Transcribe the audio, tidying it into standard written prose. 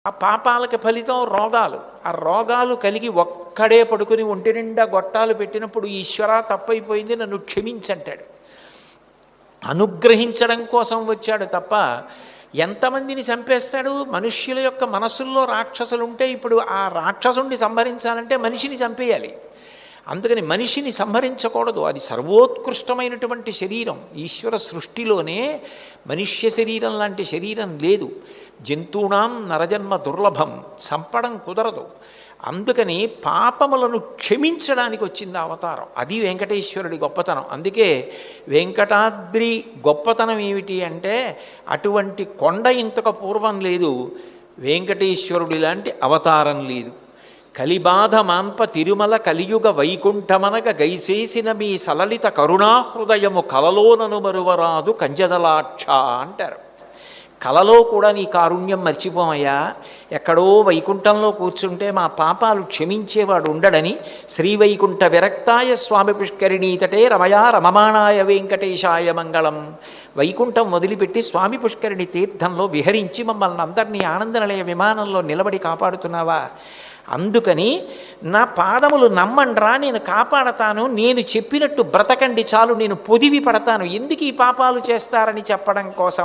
ఆ పాపాలకి ఫలితం రోగాలు. ఆ రోగాలు కలిగి ఒక్కడే పడుకుని ఒంటి నిండా గొట్టాలు పెట్టినప్పుడు ఈశ్వర తప్పైపోయింది నన్ను క్షమించంటాడు. అనుగ్రహించడం కోసం వచ్చాడు తప్ప ఎంతమందిని చంపేస్తాడు? మనుష్యుల యొక్క మనసుల్లో రాక్షసులు ఉంటే ఇప్పుడు ఆ రాక్షసుణ్ణి సంహరించాలంటే మనిషిని చంపేయాలి. అందుకని మనిషిని సంహరించకూడదు. అది సర్వోత్కృష్టమైనటువంటి శరీరం. ఈశ్వర సృష్టిలోనే మనుష్య శరీరం లాంటి శరీరం లేదు. జంతువునాం నరజన్మ దుర్లభం, చంపడం కుదరదు. అందుకని పాపములను క్షమించడానికి వచ్చింది అవతారం. అది వెంకటేశ్వరుడి గొప్పతనం. అందుకే వెంకటాద్రి గొప్పతనం ఏమిటి అంటే అటువంటి కొండ ఇంతకు పూర్వం లేదు, వెంకటేశ్వరుడి లాంటి అవతారం లేదు. కలిబాధ మాన్ప తిరుమల కలియుగ వైకుంఠమనగ గైసేసిన మీ సలలిత కరుణాహృదయము కలలోనను మరువరాదు కంజదలాక్ష అంటారు. కలలో కూడా నీ కారుణ్యం మర్చిపోమయ్యా. ఎక్కడో వైకుంఠంలో కూర్చుంటే మా పాపాలు క్షమించేవాడు ఉండడని శ్రీవైకుంఠ విరక్తాయ స్వామి పుష్కరిణీతటే రమయా రమమాణాయ వెంకటేశాయ మంగళం. వైకుంఠం వదిలిపెట్టి స్వామి పుష్కరిణి తీర్థంలో విహరించి మమ్మల్ని అందరినీ ఆనందనిలయ విమానంలో నిలబడి కాపాడుతున్నావా? అందుకని నా పాదములు నమ్మండ్రా, నేను కాపాడతాను, నేను చెప్పినట్టు బ్రతకండి చాలు, నేను పొదివి పడతాను, ఎందుకు ఈ పాపాలు చేస్తారని చెప్పడం కోసం